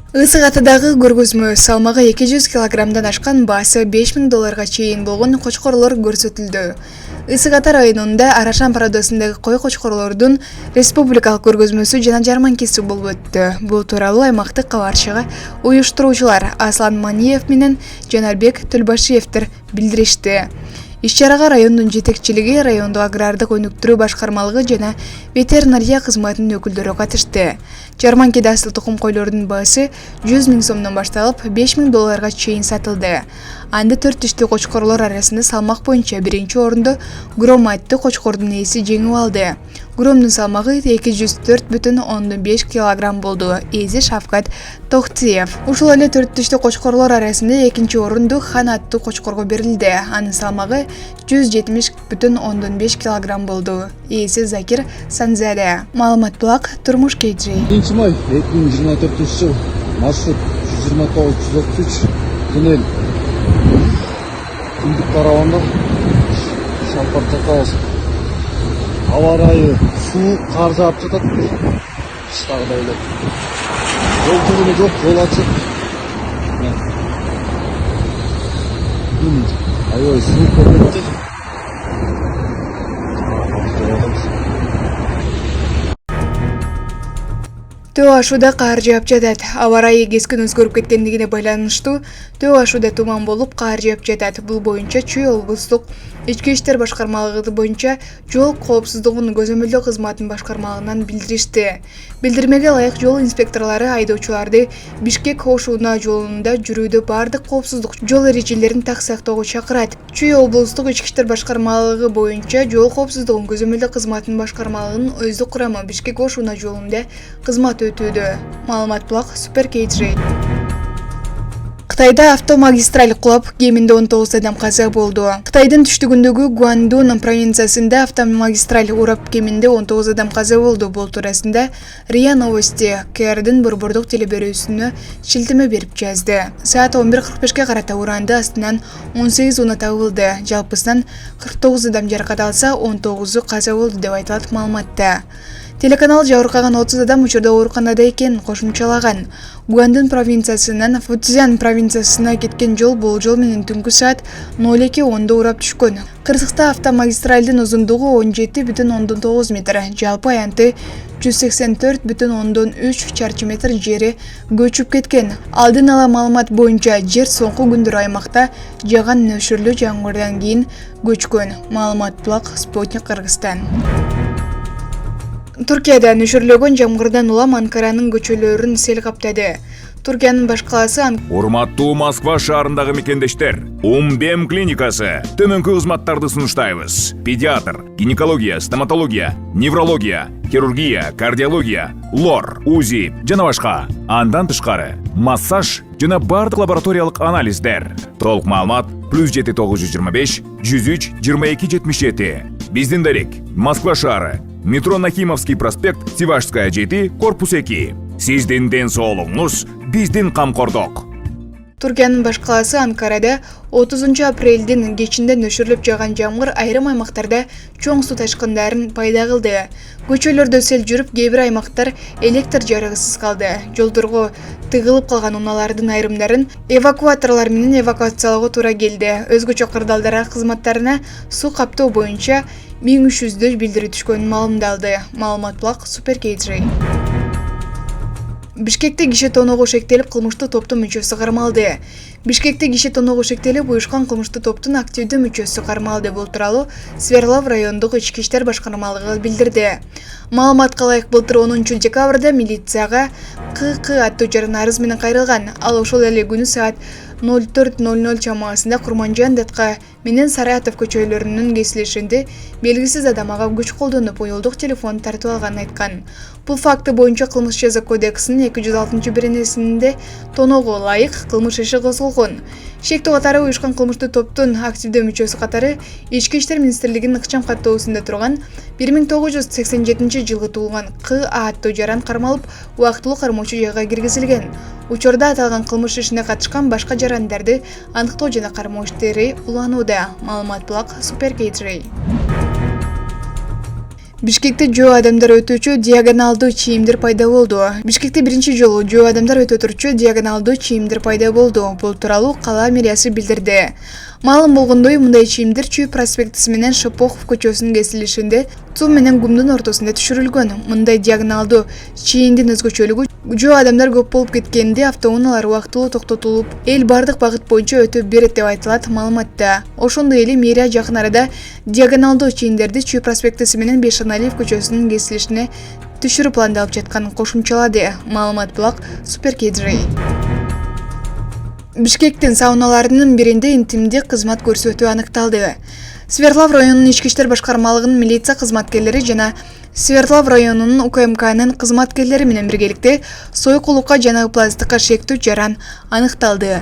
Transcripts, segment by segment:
Ысык атыдагы көргөзмө салмагы 200 килограммдан ашкан, баасы $5000 чейин болгон кочкорлор көрсөтүлдү. Ысык ата районунда Арашан парадосундагы кой кочкорлордун республикалык көргөзмөсү жана жарманкеси болуп өттү. Бул тууралуу аймактык кабарчыга уюштуруучулар Аслан Маниев менен Жанарбек Төлбашиевдер билдиришти. Иш-чарага райондун жетекчилиги, райондук агрардык өнүктүрүү башкармалыгы жана ветеринария кызматынын өкүлдөрү катышты. Жарманкеде асыл тукум койлордун баасы 100 000 сомдон башталып $5000 чейин сатылды. Анда 4 тиштүү кочкорлор арасында салмак боюнча биринчи орунду Гром аттуу кочкордун ээси жеңип алды. Громдун салмагы 204,5 килограмм болду. Ээси Шавкат Тохтиев. Ушул эле 4 тиштүү кочкорлор арасында экинчи орунду Хан аттуу кочкорго берилди. Анын салмагы 170,5 килограмм болду. Ээси Закир Санзаде. Маалымат булак Турмуш Кейджи. 1-май 2024 жыл. Маршрут 129-133. Туннель. Күндүк караванда Шалпар Такаос. Аба ырайы суу кар жаап жатат. Кыштагыдай эле. Жол түгүнү жок, жол ачык. Аябай суу көрүнөт. Төө ашууда кар жаап жатат. Аба ырайы кескин өзгөрүп кеткендигине байланыштуу төө ашууда туман болуп кар жаап жатат. Бул боюнча Чүй облустук Ички иштер башкармалыгы боюнча жол коопсуздугун көзөмөлдөө кызматынын башкармалыгынан билдиришти. Билдирмеге ылайык жол инспекторлору айдоочуларды Бишкек-Ош унаа жолунда жүрүүдө бардык коопсуздук жол эрежелерин так сактоого чакырат. Чүй облустук Ички иштер башкармалыгы боюнча жол коопсуздугун көзөмөлдөө кызматынын башкармалыгынын өздүк курамы Бишкек-Ош унаа жолунда кызмат өтүүдө. Маалымат булак Супер Кейджи. Кытайда автомагистраль кулап, кеминде 19 адам каза болду. Кытайдын түштүгүндөгү Гуандун провинциясында автомагистраль урап, кеминде 19 адам каза болду. Бул туурасында РИА Новости КРдин борбордук телеберүүсүнө шилтеме берип жазды. Саат 11:45 карата ураанды астынан 18 унаа табылды. Жалпысынан 49 адам жаракат алса, 19 каза болду деп айтылат маалыматта. Телеканал жабыркаган 30 адам учурда ооруканада экенин кошумчалаган. Гуандун провинциясынан Фуцзян провинциясына кеткен жол бул жол менен түнкү саат 02:10 урап түшкөн. Кыргызста автомагистралдын узундугу 17,9 метр, жалпы аянты 184,3 чарчы метр жери көчүп кеткен. Алдын ала маалымат боюнча жер соңку күндөр аймакта жааган нөшүрлүү жамгырдан кийин көчкөн. Маалымат булак Спутник Кыргызстан. Туркияда нөшөрлөгөн жамгырдан улам Анкаранын көчөлөрүн сел каптады. Туркиянын баш калаасы Урматтуу Москва шаарындагы мекендештер, Умбем клиникасы төмөнкү кызматтарды сунуштайбыз. Педиатр, гинекология, стоматология, неврология, хирургия, кардиология, лор, УЗИ жана башка. Андан тышкары массаж жана бардык лабораториялык анализдер. Толук маалымат +7 925 103 22 77. Биздин дарек Москва шаары, метро Нахимовский проспект, Севашская 7, корпус 2. Сиздин ден соолугуңуз биздин камкордук. Туркиянын баш калаасы Анкарада 30 апрелдин кечинде нөшөрлөп жааган жамгыр айрым аймактарда чоң суу ташкындарын пайда кылды. Көчөлөрдө сел жүрүп, кээ бир аймактар электр жарыгысыз калды. Жолдорго тыгылып калган унаалардын айрымдарын эвакуаторлор менен эвакуациялоого туура келди. Өзгөчө кырдаалдар кызматтарына суу каптоо боюнча 1300 билдирүү түшкөнүн маалымдалды. Маалымат булак Супер Кейджи. Бишкекте киши тоноого шектелип кылмыштуу топтун мүчөсү кармалды. Бишкекте киши тоноого шектелип уюшкан кылмыштуу топтун активдүү мүчөсү кармалды. Бул тууралуу Сверлов райондук ички иштер башкармалыгы билдирди. Маалыматка ылайык былтыр 10 декабрда милицияга КК аттуу жаран арыз менен кайрылган. Ал ошол эле күнү саат 04:00 чамасында Курманжан Датка менен Саратов көчөлөрүнүн кесилишинде белгисиз адам ага күч колдонуп уюлдук телефон тартып алганын айткан. Бул факты боюнча Кылмыш жаза кодексинин 206-беренесинде тоноого ылайык кылмыш иши козголгон. Шектүү катары уюшкан кылмыштуу топтун активдүү мүчөсү катары Ички иштер министрлигинин ыкчам каттоосунда турган 1987 жылгы туулган К аттуу жаран кармалып, убактылуу кармоочу жайга киргизилген. Учурда аталган кылмыш ишине катышкан башка жарандарды аныктоо жана кармоо иштери уланууда. Маалымат булак Супер Кейджи. Бишкекте жөө адамдар өтүүчү диагоналдуу чийимдер пайда болду. Бишкекте биринчи жолу жөө адамдар өтө турчу диагоналдуу чийимдер пайда болду. Бул тууралуу кала мэриясы билдирди. Маалым болгондой, мындай чийимдер Чүй проспектиси менен Шопохов көчөсүнүн кесилишинде Цум менен Гумдун ортосунда түшүрүлгөн. Мындай диагоналдуу чийимдин өзгөчөлүгү жөө адамдар көп болуп кеткенде автоунаалар убактылуу токтотулуп, эл бардык багыт боюнча өтө берет деп айтылат маалыматта. Ошондой эле мэрия жакын арада диагоналдуу чийимдерди Чүй проспектиси менен Бешаналиев көчөсүнүн кесилишине түшүрүү пландалып жатканын кошумчалады. Маалымат булак Супер KG. Бишкектин сауналарынын биринде интимдик кызмат көрсөтүү аныкталды. Свердлов районунун ички иштер башкармалыгынын милиция кызматкерлери жана Свердлов районунун УКМКнын кызматкерлери менен биргеликте сойкулукка жана пластикка шектүү жаран аныкталды.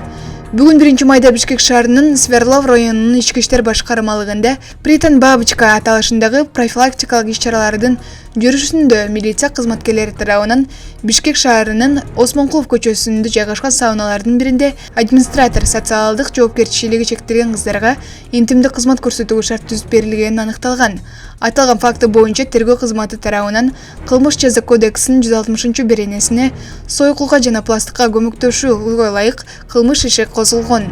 Бүгүн 1-майда Бишкек шаарынын Свердлов районунун ички иштер башкармалыгында Британ Бабочка аталышындагы профилактикалык иш-чаралардын жүрүшүндө милиция кызматкерлери тарабынан Бишкек шаарынын Осмонкулов көчөсүндө жайгашкан сауналардын биринде администратор социалдык жоопкерчилиги чектелген кыздарга интимдик кызмат көрсөтүүгө шарт түзүп берилгени аныкталган. Аталган факты боюнча тергөө кызматы тарабынан Кылмыш жаза кодексинин 160-беренесине сойкулга жана пластикка көмөктөшүүгө ылайык кылмыш иши козулгон.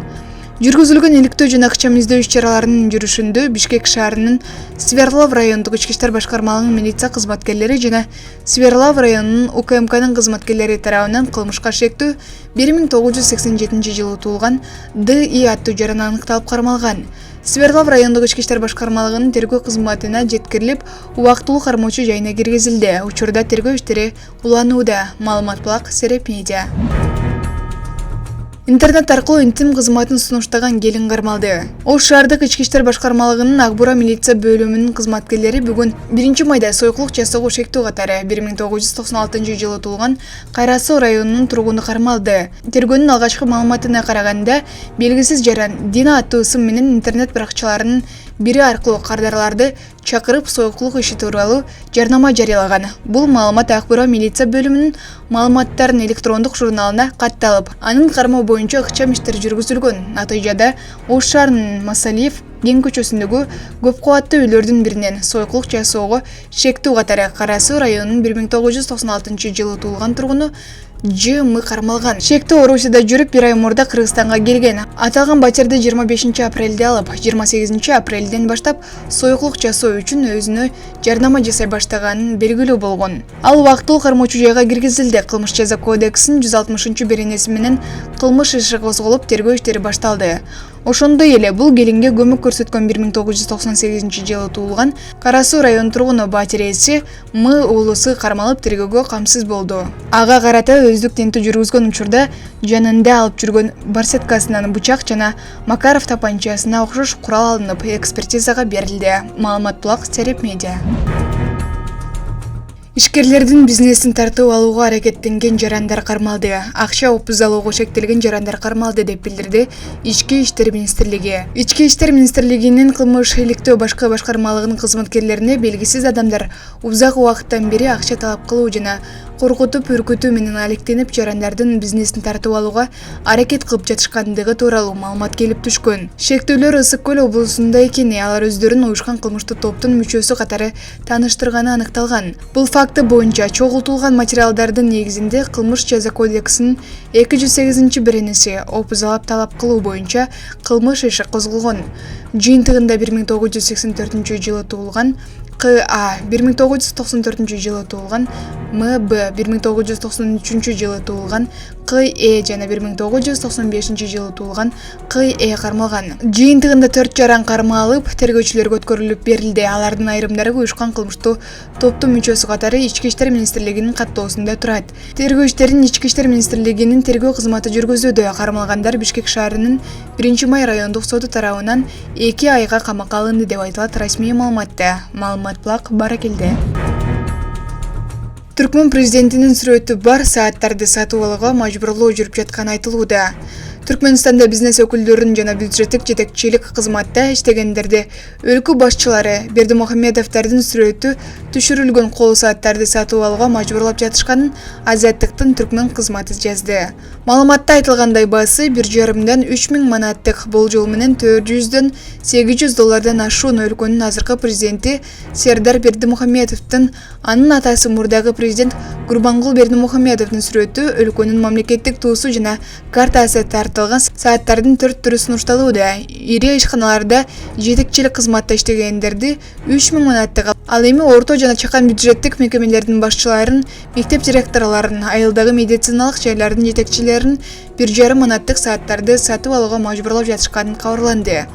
Жүргүзүлгөн иликтөө жана акчам издөө иш-чараларынын жүрүшүндө Бишкек шаарынын Свердлов райондук ички иштер башкармалыгынын милиция кызматкерлери жана Свердлов районунун УКМКнын кызматкерлери тарабынан кылмышка шектүү 1987-жылы туулган ДИ аттуу жаран аныкталып кармалган. Свердлов райондук ички иштер башкармалыгынын тергөө кызматына жеткирилип, убактылуу кармоочу жайына киргизилди. Учурда тергөө иштери уланууда. Маалымат булак Сереп Медиа. Интернет аркылуу интим кызматын сунуштаган келин кармалды. Ош шаардык ички иштер башкармалыгынын Акбура милиция бөлүмүнүн кызматкерлери бүгүн 1-майда сойкулук жасоого шектүү катары 1996-жылы туулган Кайра Суу районунун тургуну кармалды. Тергөөнүн алгачкы маалыматына караганда, белгисиз жаран Дина аттуу ысым менен интернет баракчаларынын бири аркылуу кардарларды чакырып сойкулук иши тууралуу жарнама жарыялаган. Бул маалымат Акбура милиция бөлүмүнүн маалыматтарын электрондук журналына катталып, анын кармоо боюнча ыкчам иштер жүргүзүлгөн. Натыйжада Ош шаарынын Масалиев Ген көчөсүндөгү көп кубаттуу үйлөрдүн биринен сойкулук жасоого шектүү катары Кайра Суу районунун 1996-жылы туулган тургуну Ж.М. кармалган. Шектүү Орусияда жүрүп, 1 ай мурда Кыргызстанга келген. Аталган батирди 25 апрелде алып, 28 апрелден баштап сойкулук жасоо үчүн өзүнө жарнама жасай баштаганын белгилүү болгон. Ал убактылуу кармоочу жайга киргизилди. Кылмыш жаза кодексинин 160-беренеси менен кылмыш иши козголуп, тергөө иштери башталды. Ошондой эле бул келинге көмөк көрсөткөн 1998-жылы туулган Кайра Суу районунун тургуну батиреси М. уулусу кармалып тергөөгө камсыз болду. Ага карата өздүк тинтүү жүргүзгөн учурда жанында алып жүргөн барсеткасынан бычак жана Макаров тапанчасына окшош курал алынып, экспертизага берилди. Маалымат булак Сереп Медиа. Ишкерлердин бизнесин тартып алууга аракеттенген жарандар кармалды. Акча опуз алууга шектелген жарандар кармалды деп билдирди Ички иштер министрлиги. Ички иштер министрлигинин кылмыш иликтөө башкы башкармалыгынын кызматкерлерине белгисиз адамдар узак убакыттан бери акча талап кылуу жана коркутуп, үркүтүү менен алектенип жарандардын бизнесин тартып алууга аракет кылып жатышкандыгы тууралуу маалымат келип түшкөн. Шектүүлөр Ысык Көл облусунда экени, алар өздөрүн уюшкан кылмыштуу топтун мүчөсү катары тааныштырганы аныкталган. Бул факты боюнча чогултулган материалдардын негизинде Кылмыш жаза кодексинин 208-беренеси опуз алып талап кылуу боюнча кылмыш иши козголгон. Жыйынтыгында 1984-жылы туулган К.А. 1994-жылы туулган М.Б. 1993-жылы туулган К.Э. жана 1995-жылы туулган К.Э. кармалган. Жыйынтыгында 4 жаран кармалып, тергөөчүлөргө өткөрүлүп берилди. Алардын айрымдары уюшкан кылмыштуу топтун мүчөсү катары Ички иштер министрлигинин каттоосунда турат. Тергөө иштерин Ички иштер министрлигинин тергөө кызматы жүргүзүүдө. Кармалгандар Бишкек шаарынын 1-май райондук соту тарабынан 2 айга камакка алынды деп айтылат расмий маалыматта. Маалымат булак Баракелде. Түркмөн президентинин сүрөтү бар сааттарды сатып алууга мажбурлоо жүрүп жатканы айтылууда. Түркменстанда бизнес өкүлдөрүн жана бюджеттик жетекчилик кызматта иштегендерди өлкө башчылары Бердимухамедовдордун сүрөтү түшүрүлгөн кол сааттарды сатып алууга мажбурлап жатышканын Азаттыктын түркмен кызматы жазды. Маалыматта айтылгандай баасы 1,5-дан 3,000 манаттык болжол менен $400-800 ашуун өлкөнүн азыркы президенти Сердар Бердимухамедовдун, анын атасы мурдагы президент Гурбангул Бердимухамедовдун сүрөтү өлкөнүн мамлекеттик туусу жана картасы тартылган сааттардын 4 түрү сунушталууда. Ири ишканаларда жетекчилик кызматта иштегендерди 3,000 манаттык, ал эми орто жана чакан бюджеттик мекемелердин башчыларын, мектеп директорлорун, айылдагы медициналык жайлардын жетекчилерин 1,5 манаттык сааттарды сатып алууга мажбурлап жатышканын кабарланды.